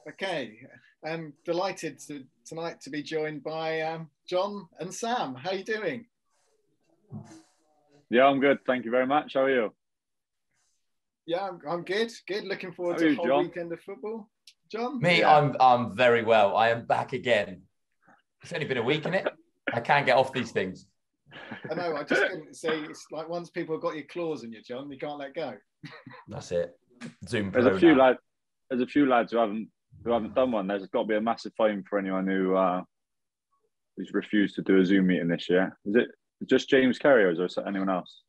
Okay, I'm delighted tonight to be joined by Jon and Sam. How are you doing? Yeah, I'm good. Thank you very much. How are you? Yeah, I'm good. Good. Looking forward How to are a you, whole Jon? weekend of football. Jon? Me, Yeah. I'm very well. I am back again. It's only been a week, innit? I can't get off these things. I know. I just couldn't say. It's like once people have got your claws in you, Jon, you can't let go. That's it. Zoom There's Pro a few now. lads. There's a few lads who haven't done one. There's got to be a massive fine for anyone who's refused to do a Zoom meeting this year. Is it just James Carey, or is there anyone else?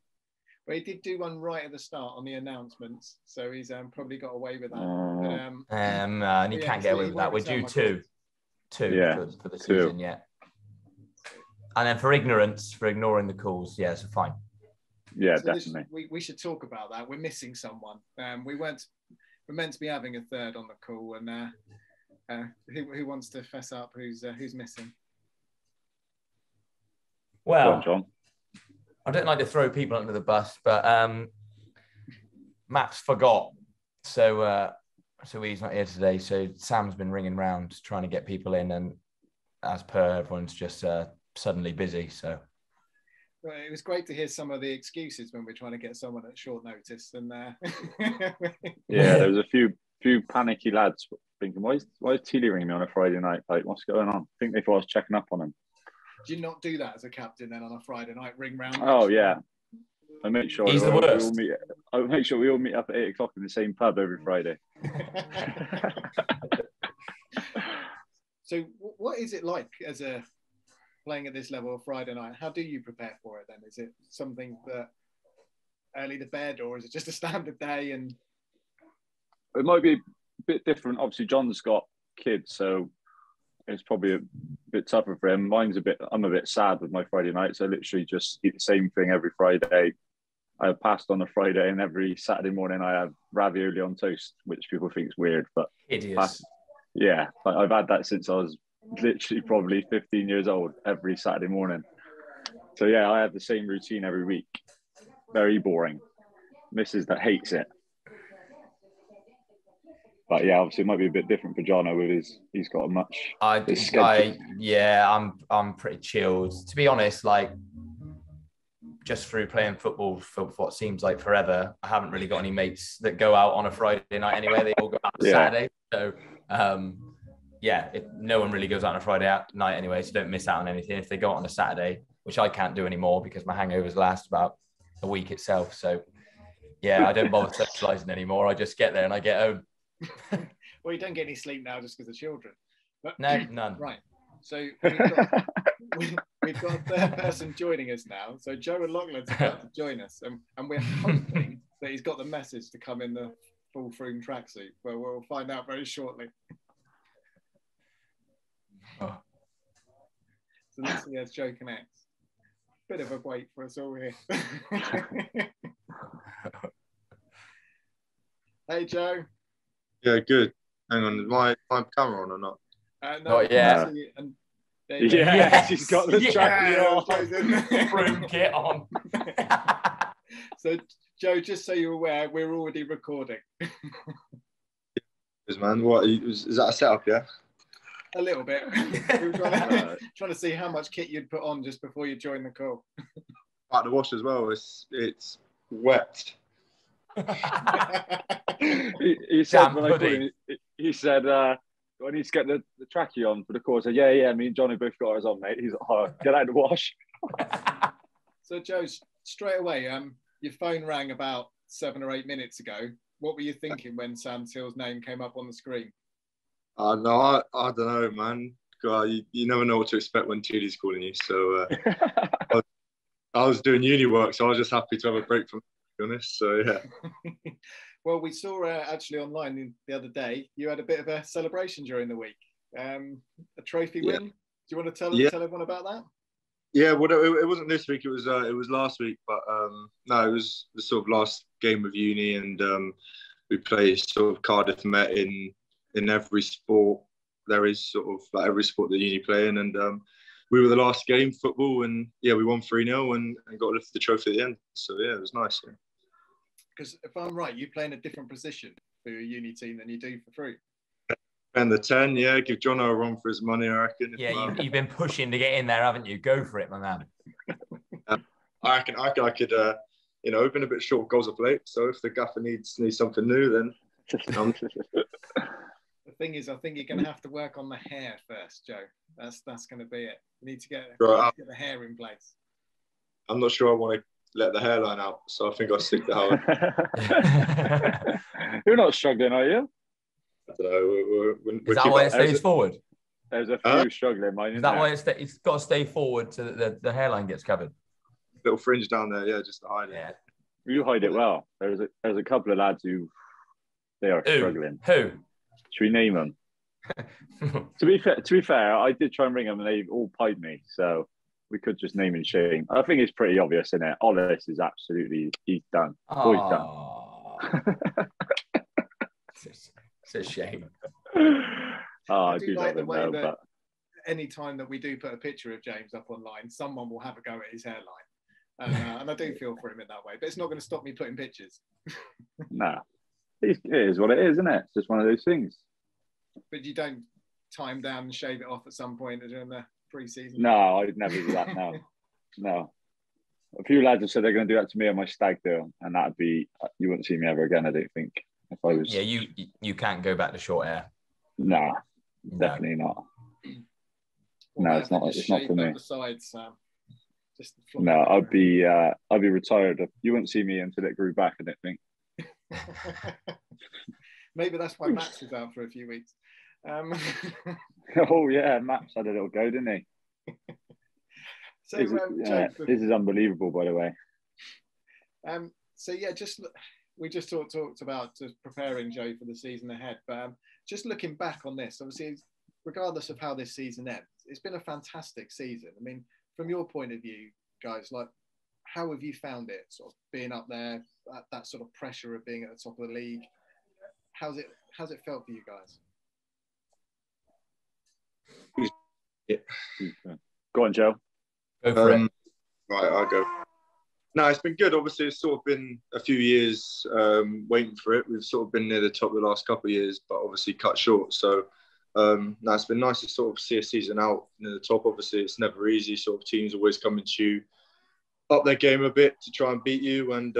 Well, he did do one right at the start on the announcements, so he's probably got away with that. And you can't get away with that. We're due two Yeah, for the two. season, yeah. And then for ignorance, for ignoring the calls, yeah, so fine. Yeah, so definitely. We should talk about that. We're missing someone. We're meant to be having a third on the call, and who wants to fess up? Who's missing? Well, Go on, Jon. I don't like to throw people under the bus, but Matt's forgot, so he's not here today. So Sam's been ringing round trying to get people in, and as per, everyone's just suddenly busy. So well, it was great to hear some of the excuses when we're trying to get someone at short notice. And Yeah, there was a few panicky lads thinking, why is Teale ringing me on a Friday night? Like, what's going on? I think they thought I was checking up on him. Do you not do that as a captain then on a Friday night? Ring round? Oh yeah, I make sure he's the worst. I make sure we all meet up at 8 o'clock in the same pub every Friday. So, what is it like as playing at this level of Friday night? How do you prepare for it then? Is it something that early to bed, or is it just a standard day? And it might be a bit different. Obviously, Jon's got kids, so it's probably a bit tougher for him. I'm a bit sad with my Friday nights. I literally just eat the same thing every Friday. I have pasta on a Friday, and every Saturday morning I have ravioli on toast, which people think is weird, but hideous. Yeah, I've had that since I was literally probably 15 years old, every Saturday morning. So yeah, I have the same routine every week. Very boring. Mrs. that hates it. But yeah, obviously it might be a bit different for Jon with he's got a much. I'm pretty chilled. To be honest, like just through playing football for what seems like forever, I haven't really got any mates that go out on a Friday night anyway. They all go out on Saturday. So no one really goes out on a Friday night anyway, so don't miss out on anything. If they go out on a Saturday, which I can't do anymore because my hangovers last about a week itself. So yeah, I don't bother socialising anymore. I just get there and I get home. Well, you don't get any sleep now just because of children. But, no, none. Right. So we've got a third person joining us now. So Joe and Lachlan's about to join us, and we're hoping that he's got the message to come in the full Froome tracksuit. Well, we'll find out very shortly. Oh. So let's see as Joe connects. Bit of a wait for us all here. Hey, Joe. Yeah, good. Hang on, is my camera on or not? No, yeah. Yes, he's got the track Froome kit on. So, Joe, just so you're aware, we're already recording. Man, what is that a setup? Yeah. A little bit. We were trying to see how much kit you'd put on just before you joined the call. At the wash as well. It's wet. he said when I called him, he said, "I need to get the trackie on for the course." I said, yeah. Me and Johnny both got ours on, mate. He's like, "Oh, get out of the wash." So, Joe, straight away, your phone rang about 7 or 8 minutes ago. What were you thinking when Sam Teale's name came up on the screen? No, I don't know, man. God, you never know what to expect when Teale's calling you. So I was doing uni work, so I was just happy to have a break from it, to be honest. So yeah. Well, we saw actually online the other day, you had a bit of a celebration during the week. A trophy win. Do you want to tell everyone about that? Yeah, well, it wasn't this week. It was last week. But no, it was the sort of last game of uni, and we play sort of Cardiff Met in every sport. There is sort of like every sport that uni play in, and we were the last game, football, and yeah, we won 3-0 and got to lift the trophy at the end. So yeah, it was nice. Yeah. Because if I'm right, you play in a different position for your uni team than you do for Froome. And the 10, yeah, give Jono a run for his money, I reckon. Yeah, you've been pushing to get in there, haven't you? Go for it, my man. I reckon I could, been a bit short of goals of late. So if the gaffer needs something new, then. The thing is, I think you're going to have to work on the hair first, Joe. That's going to be it. You need to get the hair in place. I'm not sure I want to let the hairline out, so I think I'll stick to how. You're not struggling, are you? I don't know. Is that why it stays forward? There's a few struggling, mine. Is that why it's got to stay forward so that the hairline gets covered? Little fringe down there, yeah, just to hide it. Yeah. You hide it well. There's a couple of lads who they are struggling. Who? Should we name them? To be fair, I did try and ring them and they all pied me. So we could just name and shame. I think it's pretty obvious, isn't it? Ollis is he's done. Boy's done. It's a shame. I do like the way that any time that we do put a picture of James up online, someone will have a go at his hairline. And I do feel for him in that way. But it's not going to stop me putting pictures. Nah. It is what it is, isn't it? It's just one of those things. But you don't time down and shave it off at some point during the pre-season? No, I'd never do that now. No. A few lads have said they're going to do that to me on my stag do, and that'd be, you wouldn't see me ever again, I don't think. If I was... Yeah, you can't go back to short hair. Nah, definitely not. No, it's not for me. The sides, Sam. No, I'd be retired. You wouldn't see me until it grew back, I don't think. Maybe that's why Max was out for a few weeks. Oh yeah, Max had a little go, didn't he? So this is unbelievable, by the way. We just talked about just preparing Joe for the season ahead, but just looking back on this, obviously, regardless of how this season ends, it's been a fantastic season. I mean, from your point of view, guys, like, how have you found it, sort of being up there, that sort of pressure of being at the top of the league? How's it felt for you guys? Yeah. Go on, Joe. Go for it. Right, I'll go. No, it's been good. Obviously, it's sort of been a few years waiting for it. We've sort of been near the top the last couple of years, but obviously cut short. So, it's been nice to sort of see a season out near the top. Obviously, it's never easy. Sort of teams always coming to you, up their game a bit to try and beat you. And,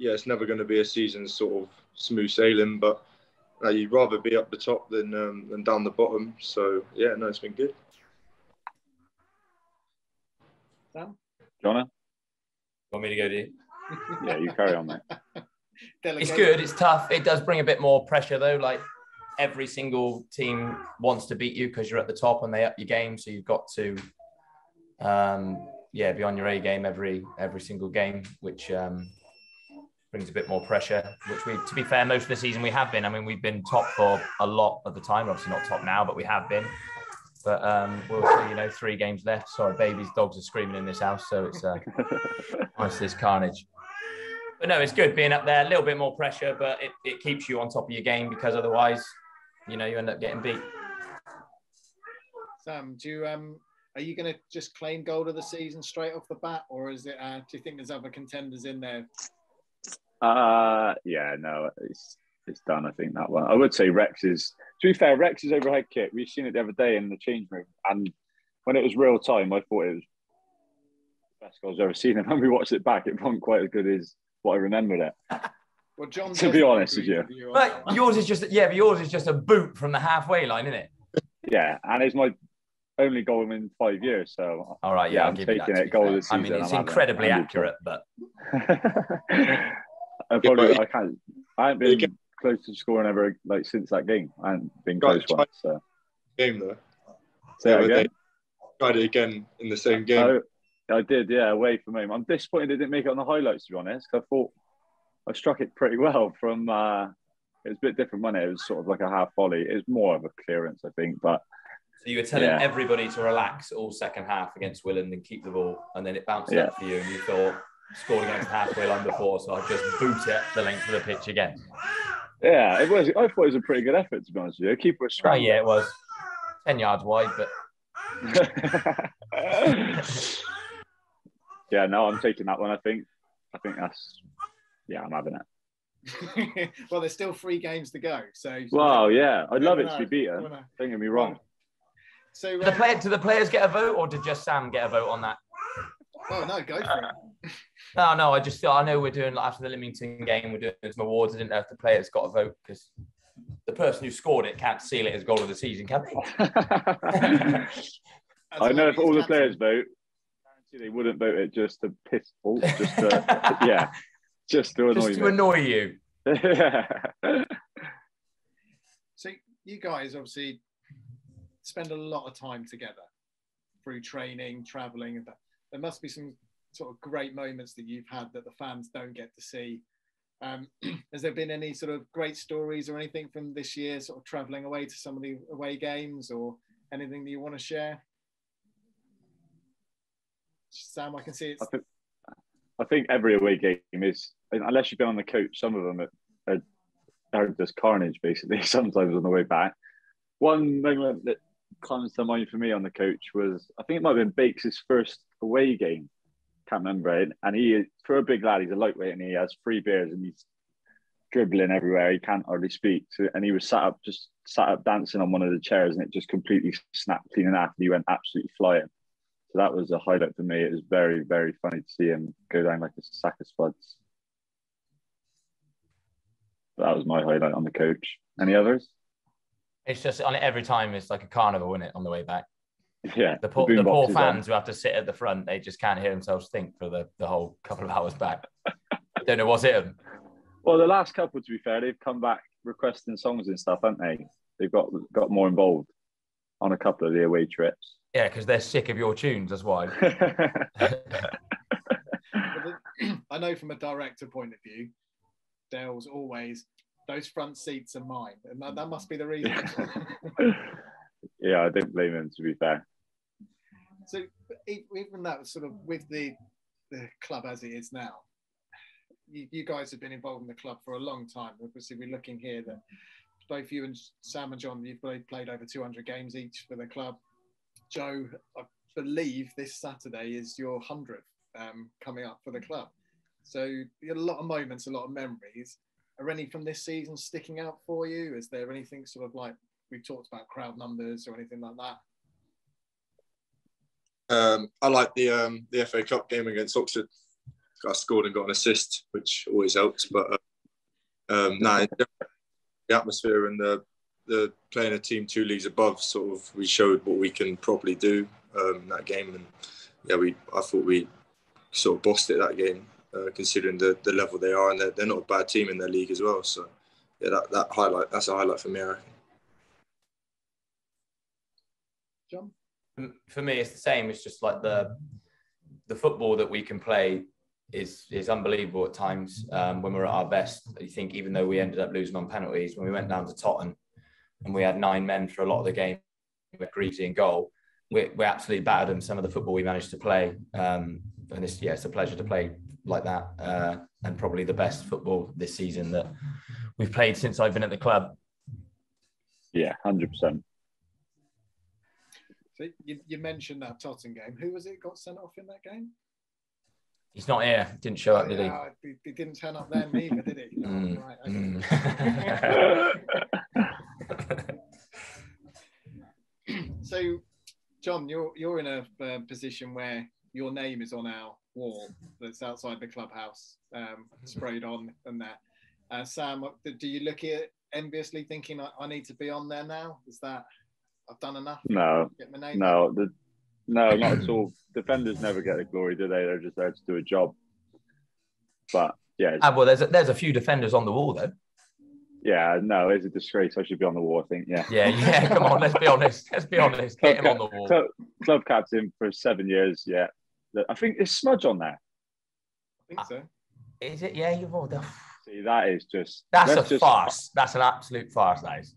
it's never going to be a season sort of smooth sailing, but you'd rather be up the top than down the bottom. So, yeah, no, it's been good. Sam? Jonah? Want me to go, do you? Yeah, you carry on, mate. It's good. It's tough. It does bring a bit more pressure, though. Like, every single team wants to beat you because you're at the top and they up your game. So you've got to, be on your A game every single game, which brings a bit more pressure, which to be fair, most of the season we have been. I mean, we've been top for a lot of the time. Obviously not top now, but we have been. But we'll see, 3 games left. Sorry, babies, dogs are screaming in this house. So it's nice, this carnage. But no, it's good being up there. A little bit more pressure, but it keeps you on top of your game because otherwise, you end up getting beat. Sam, are you going to just claim goal of the season straight off the bat, or is it? Do you think there's other contenders in there? Yeah, no, it's done. I think that one. I would say Rex is. To be fair, Rex's overhead kick. We've seen it the other day in the change room, and when it was real time, I thought it was the best goal I've ever seen. And when we watched it back, it wasn't quite as good as what I remembered it. Well, John, to be honest with you, but yours is just a boot from the halfway line, isn't it? Yeah, and it's my only goal in 5 years. So all right, yeah, I'm taking it goal this season. I mean, it's incredibly accurate, but I haven't been close to scoring ever since that game. I haven't been close once. So. Game though. Say that again. Tried it again in the same game. I did, yeah, away from home. I'm disappointed it didn't make it on the highlights, to be honest. I thought I struck it pretty well from. It was a bit different, wasn't it? It was sort of like a half volley. It was more of a clearance, I think. But so you were telling everybody to relax all second half against Willand and keep the ball, and then it bounced up for you, and you thought scored against the halfway line before, so I'll just boot it the length of the pitch again. Yeah, it was. I thought it was a pretty good effort, to be honest with you. Keeper was scrambled. Oh, yeah, it was 10 yards wide, but. Yeah, no, I'm taking that one. I think that's. Yeah, I'm having it. Well, there's still 3 games to go. So. Wow, yeah, I'd love it to be beaten. Don't get me wrong. So Do the players get a vote, or did just Sam get a vote on that? Oh no, go for it. No. I know we're doing, after the Leamington game, we're doing some awards. I didn't know if the players got a vote because the person who scored it can't seal it as goal of the season, can they? I know if all the players vote, they wouldn't vote it just to piss off, just to yeah, just to annoy you. Yeah. So you guys obviously spend a lot of time together through training, traveling, and there must be some sort of great moments that you've had that the fans don't get to see. Has there been any sort of great stories or anything from this year, sort of traveling away to some of the away games, or anything that you want to share? Sam, I can see it's. I think every away game is, unless you've been on the coach, some of them are just carnage, basically, sometimes on the way back. One moment that comes to mind for me on the coach was, I think it might have been Bakes' first away game. Can't remember it. And he, for a big lad, he's a lightweight and he has 3 beers and he's dribbling everywhere. He can't hardly speak. And he was sat up dancing on one of the chairs and it just completely snapped clean in half and he went absolutely flying. So that was a highlight for me. It was very, very funny to see him go down like a sack of spuds. That was my highlight on the coach. Any others? It's just on it every time. It's like a carnival, isn't it, on the way back? Yeah. The poor fans who have to sit at the front, they just can't hear themselves think for the whole couple of hours back. Don't know what's hit them. Well, the last couple, to be fair, they've come back requesting songs and stuff, haven't they? They've got more involved on a couple of the away trips. Yeah, because they're sick of your tunes, that's why. I know from a director point of view, Dale's always, those front seats are mine. And that must be the reason. Yeah, I don't blame him, to be fair. So even that sort of, with the club as it is now, you guys have been involved in the club for a long time. Obviously, we're looking here that both you and Sam and Jon, you've played over 200 games each for the club. Joe, I believe this Saturday is your 100th coming up for the club. So a lot of moments, a lot of memories. Are any from this season sticking out for you? Is there anything sort of like, we've talked about crowd numbers or anything like that? I like the FA Cup game against Oxford. I scored and got an assist, which always helps. But the atmosphere and the playing a team 2 leagues above, sort of, we showed what we can properly do in that game, and yeah, I thought we sort of bossed it that game, considering the level they are, and they're not a bad team in their league as well. So yeah, that's a highlight for me, I reckon. Jon? For me, it's the same. It's just like the football that we can play is unbelievable at times. When we're at our best, I think even though we ended up losing on penalties, when we went down to Tottenham and we had 9 men for a lot of the game with Greasy in goal, we absolutely battered them. Some of the football we managed to play, and it's a pleasure to play like that, and probably the best football this season that we've played since I've been at the club. Yeah, 100%. So you mentioned that Tottenham game. Who was it got sent off in that game? He's not here. Didn't show up, did he? He didn't turn up then either, did he? Oh, right, okay. So, Jon, you're in a position where your name is on our wall that's outside the clubhouse, sprayed on and that. Sam, do you look at it enviously thinking, I need to be on there now? Is that, I've done enough? No, get my name no, no, not at all. Defenders never get the glory, do they? They're just there to do a job. But yeah. Well, there's a few defenders on the wall, though. Yeah, no, it's a disgrace. I should be on the wall, I think. Yeah. Yeah. Come on, let's be honest. Get him on the wall. Club captain for 7 years. Yeah, I think there's smudge on there. I think so. Is it? Yeah, you've all. See, that is just. That's a farce. That's an absolute farce, that is. Do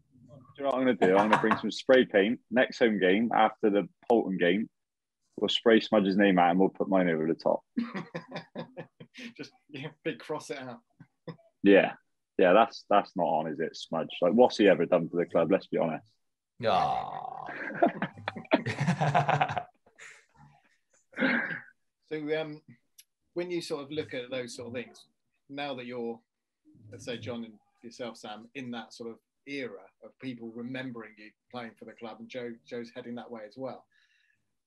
you know what I'm going to do? I'm going to bring some spray paint next home game after the Bolton game. We'll spray Smudge's name out and we'll put mine over the top. Just big cross it out. Yeah, that's not on, is it, Smudge? Like, what's he ever done for the club? Let's be honest. Oh. So when you sort of look at those sort of things, now that you're let's say John and yourself, Sam, in that sort of era of people remembering you playing for the club, and Joe's heading that way as well.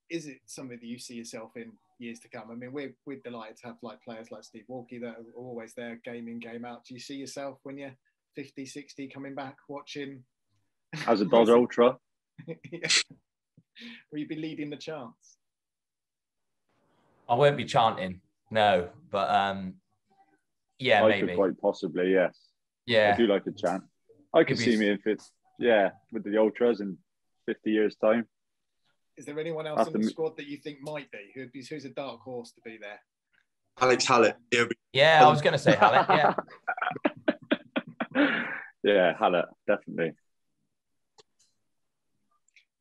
Is it something that you see yourself in years to come? I mean, we're delighted to have like players like Steve Walkie that are always there, game in, game out. Do you see yourself when you're 50, 60 coming back watching? As a Dodger Ultra? Yeah. Will you be leading the chants? I won't be chanting, no, but yeah, I maybe. could quite possibly, yes. Yeah. I do like a chant. I could see me if it's, with the Ultras in 50 years' time. Is there anyone else in the squad that you think might be? Who's a dark horse to be there? Alex Hallett. Yeah, I was going to say Hallett, yeah. Yeah, Hallett, definitely.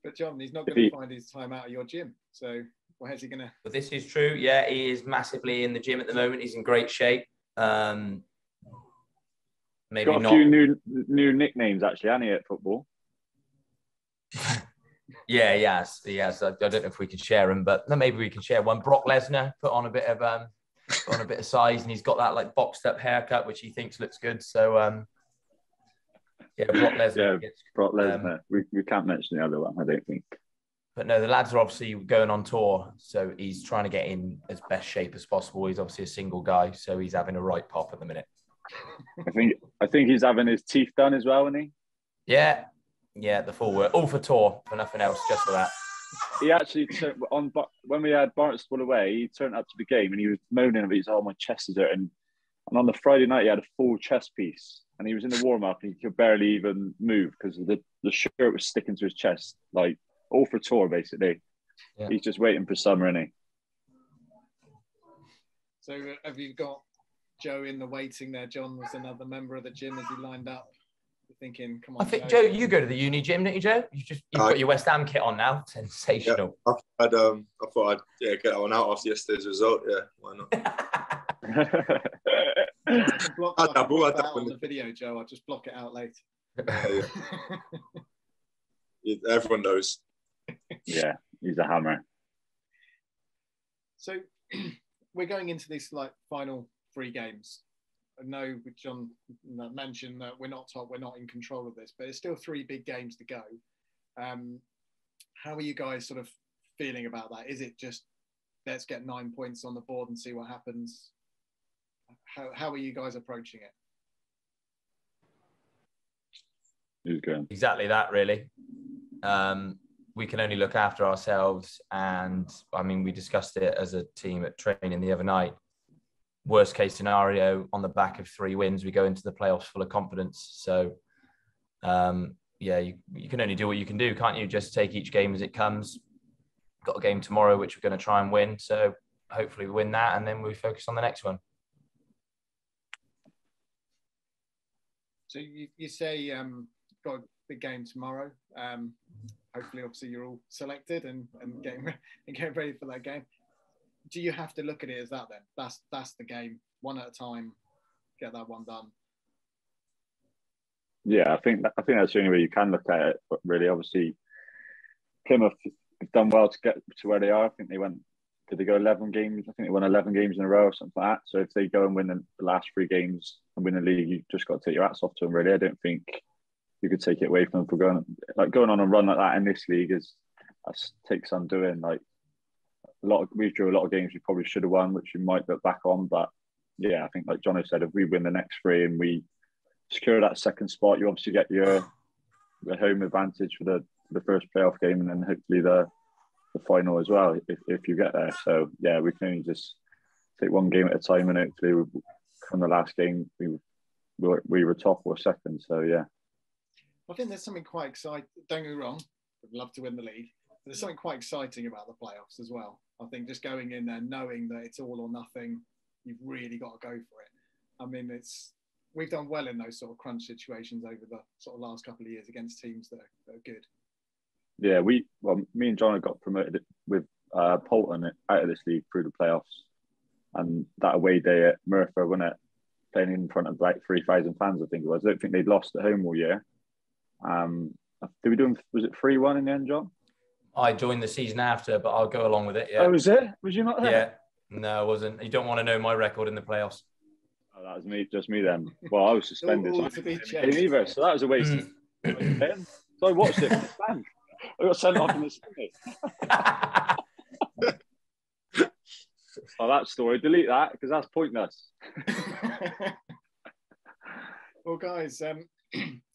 But John, he's not going to find his time out of your gym. So where's he going to? But this is true. Yeah, he is massively in the gym at the moment. He's in great shape. Maybe got a few new nicknames, actually, hasn't he, at football? Yeah, he has. I don't know if we can share them, but maybe we can share one. Brock Lesnar put on a bit of size, and he's got that like boxed up haircut, which he thinks looks good. So, Brock Lesnar. Yeah, Brock Lesnar. We can't mention the other one, I don't think. But no, the lads are obviously going on tour, so he's trying to get in as best shape as possible. He's obviously a single guy, so he's having a right pop at the minute. I think he's having his teeth done as well, isn't he? Yeah, the full work. All for tour, for nothing else, just for that. He actually turned on when we had Barnstable away. He turned up to the game and he was moaning about his, my chest is hurting. And on the Friday night, he had a full chest piece, and he was in the warm up and he could barely even move because the shirt was sticking to his chest, like all for tour basically. Yeah. He's just waiting for summer, isn't he? So have you got Joe in the waiting there? John was another member of the gym as he lined up. Thinking, come on. I think Joe, you go to the uni gym, don't you, Joe? You've got your West Ham kit on now. Sensational. Yeah, I thought I'd get that one out after yesterday's result. Yeah, why not? On the video, Joe. I'll just block it out later. Yeah, everyone knows. Yeah, he's a hammer. So we're going into these like final 3 games. I know John mentioned that we're not in control of this, but it's still 3 big games to go. How are you guys sort of feeling about that? Is it just let's get 9 points on the board and see what happens? How are you guys approaching it? Who's going? Exactly that, really. We can only look after ourselves, and I mean, we discussed it as a team at training the other night. Worst case scenario, on the back of 3 wins, we go into the playoffs full of confidence. So, you can only do what you can do, can't you? Just take each game as it comes. Got a game tomorrow, which we're going to try and win. So hopefully we win that, and then we focus on the next one. So you say got a big game tomorrow. Hopefully, obviously, you're all selected and getting ready for that game. Do you have to look at it as that then? That's the game, one at a time, get that one done. Yeah, I think that's the only way you can look at it. But really, obviously, Plymouth have done well to get to where they are. I think they did they go 11 games? I think they won 11 games in a row or something like that. So if they go and win the last 3 games and win the league, you've just got to take your hats off to them, really. I don't think you could take it away from them for going on a run like that in this league takes some doing. Like, we drew a lot of games we probably should have won, which we might look back on. But yeah, I think like John has said, if we win the next 3 and we secure that second spot, you obviously get the home advantage for the first playoff game, and then hopefully the final as well if you get there. So yeah, we can only just take one game at a time, and hopefully from the last game we were top or second. So yeah, I think there's something quite exciting. Don't get me wrong, I'd love to win the league. But there's something quite exciting about the playoffs as well. I think just going in there knowing that it's all or nothing, you've really got to go for it. I mean, we've done well in those sort of crunch situations over the sort of last couple of years against teams that are good. Yeah, me and John have got promoted with Bolton out of this league through the playoffs, and that away day at Merthyr, wasn't it? Playing in front of like 3,000 fans, I think it was. I don't think they'd lost at home all year. Was it 3-1 in the end, John? I joined the season after, but I'll go along with it. Yeah. Oh, was it? Was you not there? Yeah. No, I wasn't. You don't want to know my record in the playoffs. Oh, that was me, just me then. Well, I was suspended. All So to be I checked. didn't either. So that was a waste of time. So I watched it. I got sent off in the semi. Oh, that story. Delete that because that's pointless. Well, guys,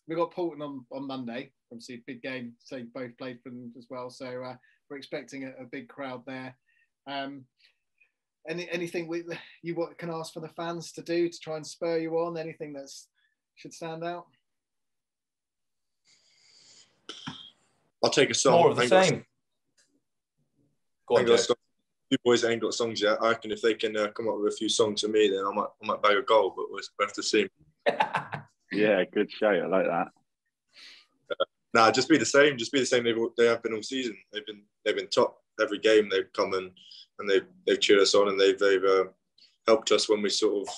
we got Portland on Monday. Obviously, big game. So you both played for them as well. So we're expecting a big crowd there. Anything you can ask for the fans to do to try and spur you on? Anything that should stand out? I'll take a song. More of the same. Go on, Joe. You boys ain't got songs yet. I reckon if they can come up with a few songs for me, then I might bag a goal. But we'll have to see. Yeah, good shout. I like that. Nah, just be the same. Just be the same. They have been all season. They've been top every game. They've come and they've cheered us on, and they've helped us when we sort of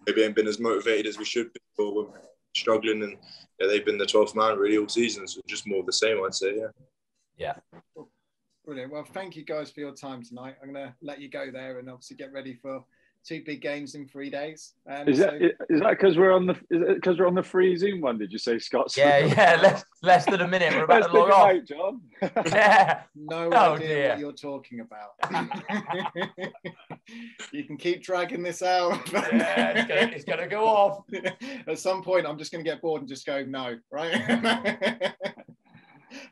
maybe ain't been as motivated as we should be, or when we're struggling. And yeah, they've been the 12th man really all season. So just more of the same, I'd say. Yeah. Yeah. Brilliant. Well, thank you guys for your time tonight. I'm going to let you go there and obviously get ready for 2 big games in 3 days. Is that because we're on the free Zoom one? Did you say, Scott? Yeah. Less than a minute. We're about to log off. Night, John. Yeah. No idea what you're talking about. You can keep dragging this out. Yeah, it's gonna go off. At some point, I'm just going to get bored and just go no, right?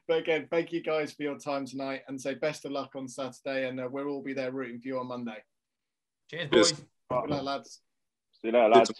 But again, thank you guys for your time tonight, and say best of luck on Saturday, and we'll all be there rooting for you on Monday. Cheers, boys. Good luck, lads. See you later, lads.